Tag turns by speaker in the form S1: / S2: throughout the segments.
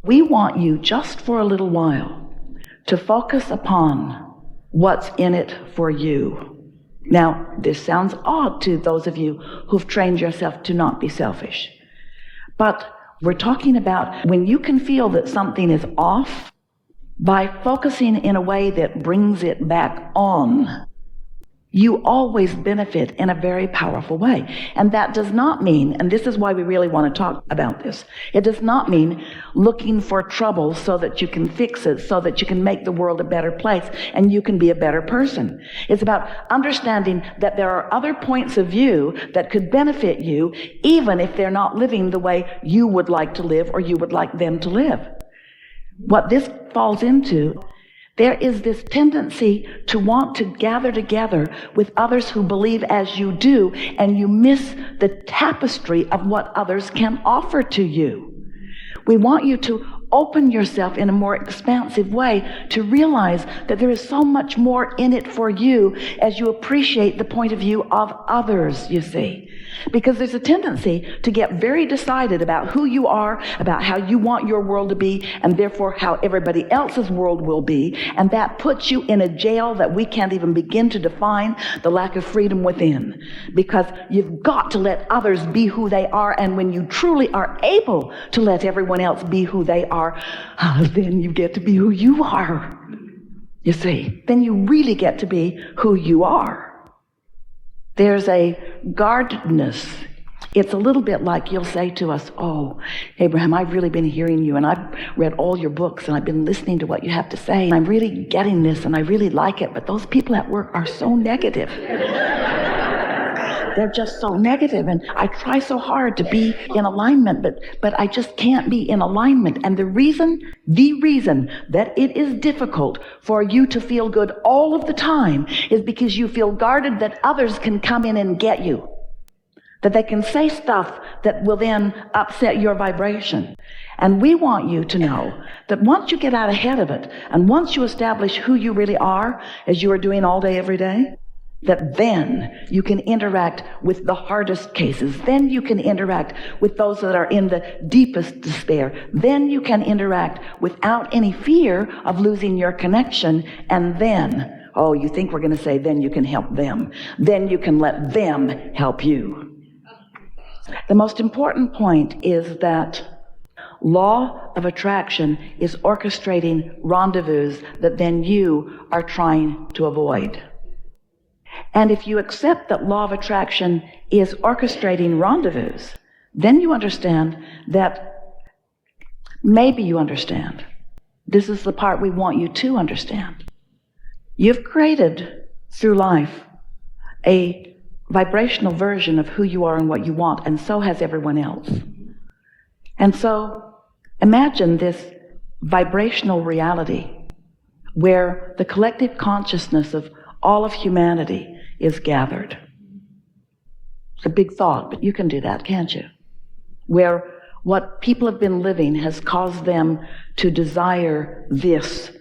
S1: We want you just for a little while to focus upon what's in it for you. Now, this sounds odd to those of you who've trained yourself to not be selfish. But we're talking about when you can feel that something is off by focusing in a way that brings it back on. You always benefit in a very powerful way. And that does not mean, and this is why we really want to talk about this, it does not mean looking for trouble so that you can fix it, so that you can make the world a better place and you can be a better person. It's about understanding that there are other points of view that could benefit you, even if they're not living the way you would like to live or you would like them to live. What this falls into, there is this tendency to want to gather together with others who believe as you do, and you miss the tapestry of what others can offer to you. We want you to open yourself in a more expansive way to realize that there is so much more in it for you as you appreciate the point of view of others, you see. Because there's a tendency to get very decided about who you are, about how you want your world to be, and therefore how everybody else's world will be. And that puts you in a jail that we can't even begin to define, the lack of freedom within. Because you've got to let others be who they are, and when you truly are able to let everyone else be who they are, then you get to be who you are. You see, then you really get to be who you are. There's a guardedness. It's a little bit like you'll say to us, "Oh, Abraham, I've really been hearing you, and I've read all your books, and I've been listening to what you have to say, and I'm really getting this, and I really like it, but those people at work are so negative." They're just so negative, and I try so hard to be in alignment, but I just can't be in alignment. And the reason that it is difficult for you to feel good all of the time is because you feel guarded that others can come in and get you, that they can say stuff that will then upset your vibration. And we want you to know that once you get out ahead of it, and once you establish who you really are, as you are doing all day, every day, that then you can interact with the hardest cases. Then you can interact with those that are in the deepest despair. Then you can interact without any fear of losing your connection. And then, oh, you think we're going to say, then you can help them. Then you can let them help you. The most important point is that law of attraction is orchestrating rendezvous that then you are trying to avoid. And if you accept that law of attraction is orchestrating rendezvous, then you understand that, maybe you understand. This is the part we want you to understand. You've created through life a vibrational version of who you are and what you want, and so has everyone else. And so imagine this vibrational reality where the collective consciousness of all of humanity is gathered. It's a big thought, but you can do that, can't you? Where what people have been living has caused them to desire this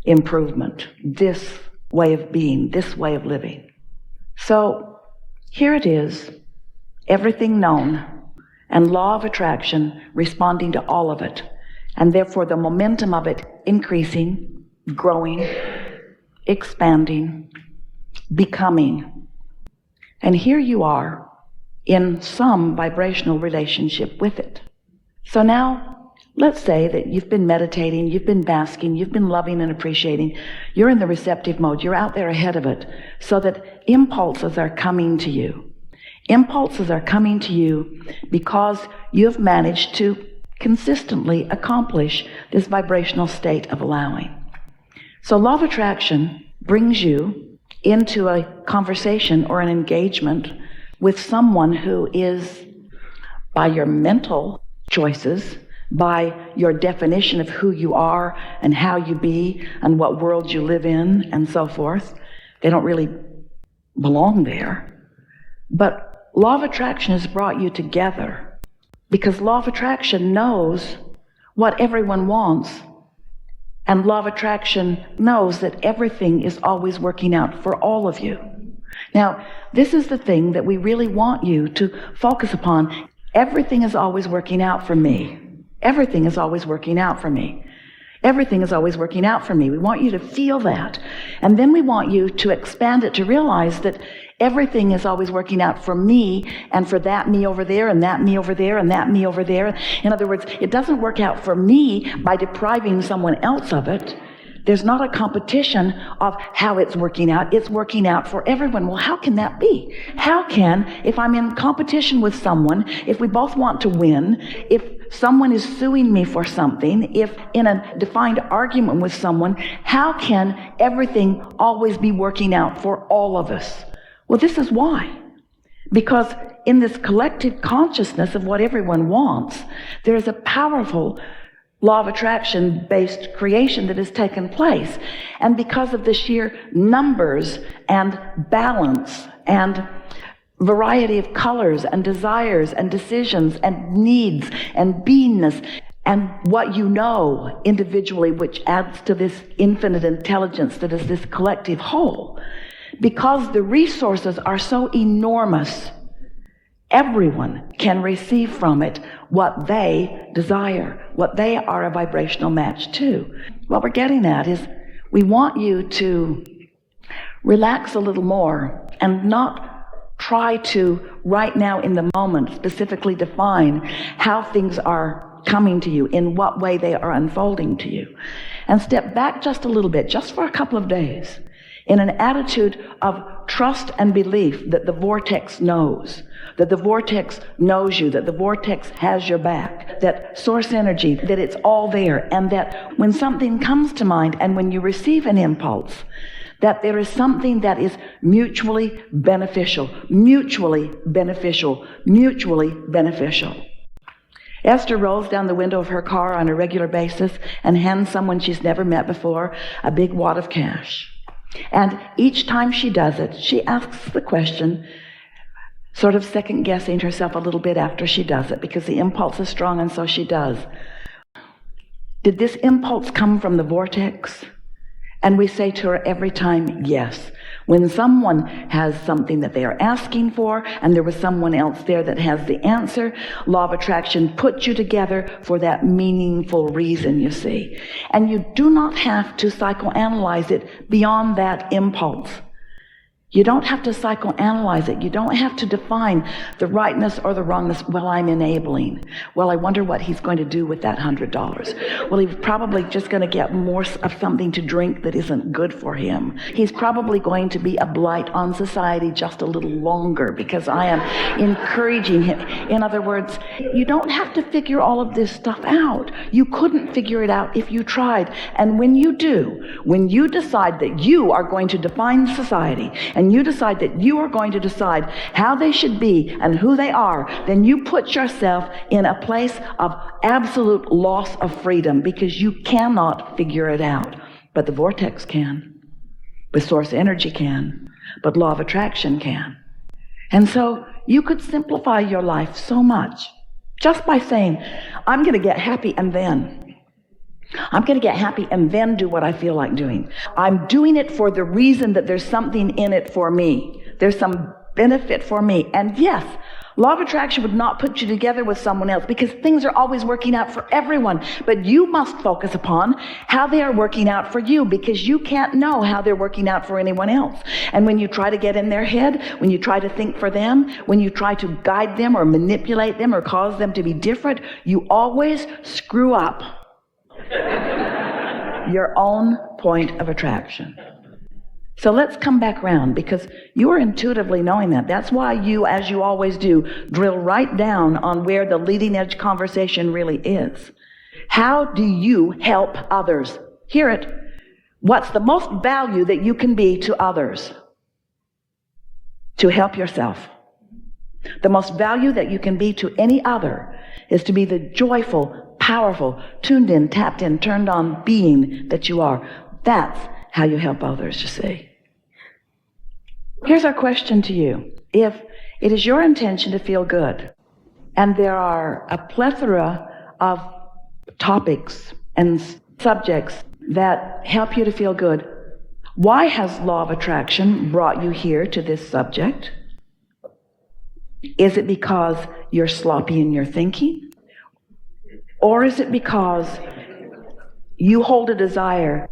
S1: improvement, this way of being, this way of living. So here it is, everything known, and law of attraction responding to all of it, and therefore the momentum of it increasing, growing, expanding, becoming. And here you are in some vibrational relationship with it. So now, let's say that you've been meditating, you've been basking, you've been loving and appreciating, you're in the receptive mode, you're out there ahead of it, so that impulses are coming to you. Impulses are coming to you because you've managed to consistently accomplish this vibrational state of allowing. So law of attraction brings you into a conversation or an engagement with someone who is, by your mental choices, by your definition of who you are and how you be and what world you live in and so forth, they don't really belong there. But law of attraction has brought you together because law of attraction knows what everyone wants. And law of attraction knows that everything is always working out for all of you. Now, this is the thing that we really want you to focus upon. Everything is always working out for me. Everything is always working out for me. Everything is always working out for me. We want you to feel that. And then we want you to expand it to realize that everything is always working out for me and for that me over there and that me over there and that me over there. In other words, it doesn't work out for me by depriving someone else of it. There's not a competition of how it's working out. It's working out for everyone. Well, how can that be? How can, if I'm in competition with someone, if we both want to win, if someone is suing me for something, if in a defined argument with someone, how can everything always be working out for all of us? Well, this is why. Because in this collective consciousness of what everyone wants, there is a powerful law of attraction-based creation that has taken place. And because of the sheer numbers and balance and variety of colors and desires and decisions and needs and beingness and what you know individually, which adds to this infinite intelligence that is this collective whole, because the resources are so enormous, everyone can receive from it what they desire, what they are a vibrational match to. What we're getting at is we want you to relax a little more and not try to, right now in the moment, specifically define how things are coming to you, in what way they are unfolding to you. And step back just a little bit, just for a couple of days, in an attitude of trust and belief that the vortex knows, that the vortex knows you, that the vortex has your back, that source energy, that it's all there, and that when something comes to mind and when you receive an impulse, that there is something that is mutually beneficial, mutually beneficial, mutually beneficial. Esther rolls down the window of her car on a regular basis and hands someone she's never met before a big wad of cash. And each time she does it, she asks the question, sort of second-guessing herself a little bit after she does it, because the impulse is strong, and so she does. Did this impulse come from the vortex? And we say to her every time, yes. When someone has something that they are asking for, and there was someone else there that has the answer, law of attraction puts you together for that meaningful reason, you see. And you do not have to psychoanalyze it beyond that impulse. You don't have to psychoanalyze it. You don't have to define the rightness or the wrongness. Well, I'm enabling. Well, I wonder what he's going to do with that $100. Well, he's probably just going to get more of something to drink that isn't good for him. He's probably going to be a blight on society just a little longer because I am encouraging him. In other words, you don't have to figure all of this stuff out. You couldn't figure it out if you tried. And when you do, when you decide that you are going to define society, and you decide that you are going to decide how they should be and who they are, then you put yourself in a place of absolute loss of freedom, because you cannot figure it out. But the vortex can. But source energy can. But law of attraction can. And so you could simplify your life so much just by saying, I'm going to get happy and then. I'm going to get happy and then do what I feel like doing. I'm doing it for the reason that there's something in it for me. There's some benefit for me. And yes, law of attraction would not put you together with someone else, because things are always working out for everyone. But you must focus upon how they are working out for you, because you can't know how they're working out for anyone else. And when you try to get in their head, when you try to think for them, when you try to guide them or manipulate them or cause them to be different, you always screw up your own point of attraction. So let's come back around, because you are intuitively knowing that. That's why you, as you always do, drill right down on where the leading edge conversation really is. How do you help others? Hear it. What's the most value that you can be to others? To help yourself. The most value that you can be to any other is to be the joyful, powerful, tuned in, tapped in, turned on being that you are. That's how you help others, you see. Here's our question to you. If it is your intention to feel good, and there are a plethora of topics and subjects that help you to feel good, why has law of attraction brought you here to this subject? Is it because you're sloppy in your thinking? Or is it because you hold a desire?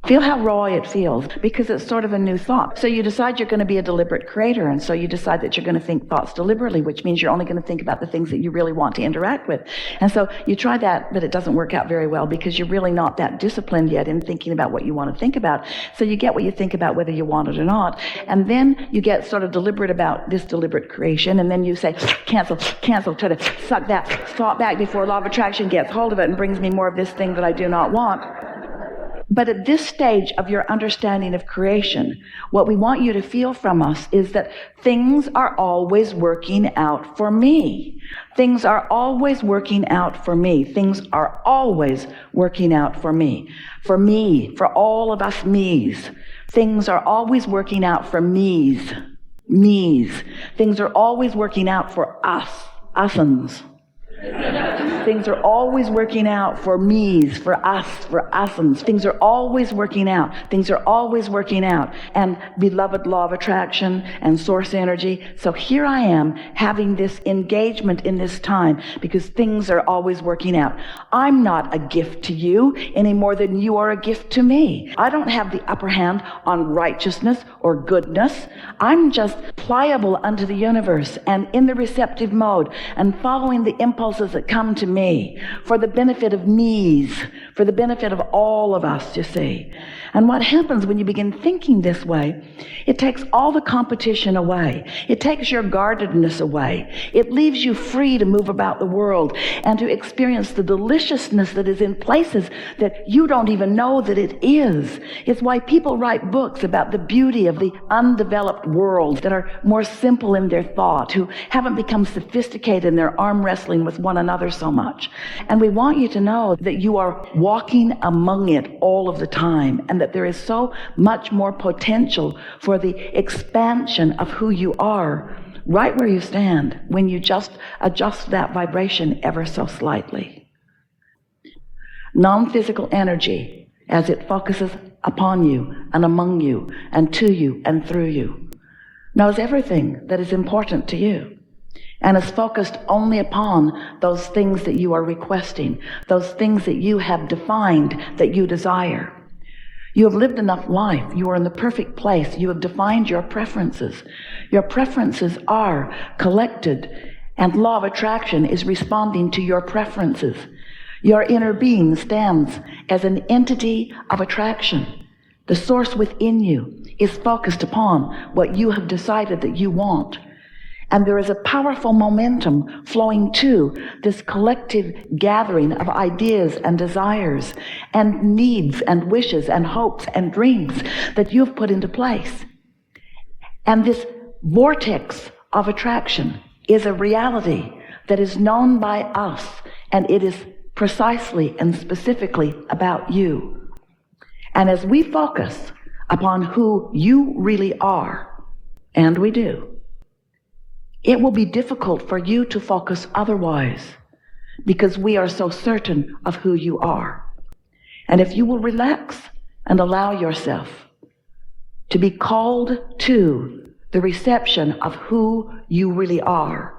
S1: Feel how raw it feels, because it's sort of a new thought. So you decide you're going to be a deliberate creator, and so you decide that you're going to think thoughts deliberately, which means you're only going to think about the things that you really want to interact with. And so you try that, but it doesn't work out very well because you're really not that disciplined yet in thinking about what you want to think about. So you get what you think about whether you want it or not, and then you get sort of deliberate about this deliberate creation, and then you say, cancel, try to suck that thought back before law of attraction gets hold of it and brings me more of this thing that I do not want. But at this stage of your understanding of creation, what we want you to feel from us is that things are always working out for me. Things are always working out for me. Things are always working out for me. For me, for all of us me's. Things are always working out for me's. Things are always working out for us, us'uns. Things are always working out for me's, for us, for us'uns. Things are always working out. Things are always working out. And beloved law of attraction and source energy. So here I am having this engagement in this time because things are always working out. I'm not a gift to you any more than you are a gift to me. I don't have the upper hand on righteousness or goodness. I'm just pliable unto the universe and in the receptive mode and following the impulses that come to me for the benefit of me's, for the benefit of all of us, you see. And what happens when you begin thinking this way, it takes all the competition away. It takes your guardedness away. It leaves you free to move about the world and to experience the deliciousness that is in places that you don't even know that it is. It's why people write books about the beauty of the undeveloped worlds that are more simple in their thought, who haven't become sophisticated in their arm wrestling with one another so much. And we want you to know that you are walking among it all of the time, and that there is so much more potential for the expansion of who you are right where you stand when you just adjust that vibration ever so slightly. Non-physical energy, as it focuses upon you and among you and to you and through you, knows everything that is important to you and is focused only upon those things that you are requesting, those things that you have defined that you desire. You have lived enough life. You are in the perfect place. You have defined your preferences. Your preferences are collected, and law of attraction is responding to your preferences. Your inner being stands as an entity of attraction. The source within you is focused upon what you have decided that you want. And there is a powerful momentum flowing to this collective gathering of ideas and desires and needs and wishes and hopes and dreams that you've put into place. And this vortex of attraction is a reality that is known by us, and it is precisely and specifically about you. And as we focus upon who you really are, and we do, it will be difficult for you to focus otherwise because we are so certain of who you are. And if you will relax and allow yourself to be called to the reception of who you really are,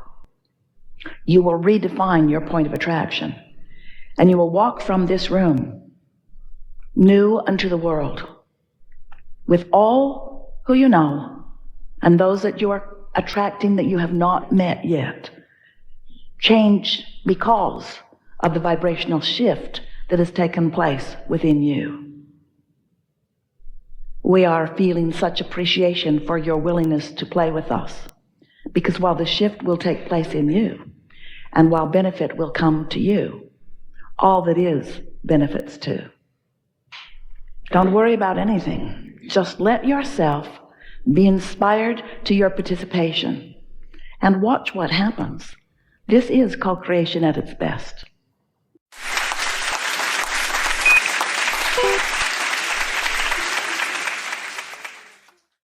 S1: you will redefine your point of attraction. And you will walk from this room new unto the world with all who you know and those that you are attracting that you have not met yet, changed because of the vibrational shift that has taken place within you. We are feeling such appreciation for your willingness to play with us, because while the shift will take place in you, and while benefit will come to you, all that is benefits too. Don't worry about anything. Just let yourself be inspired to your participation and watch what happens. This is co-creation at its best.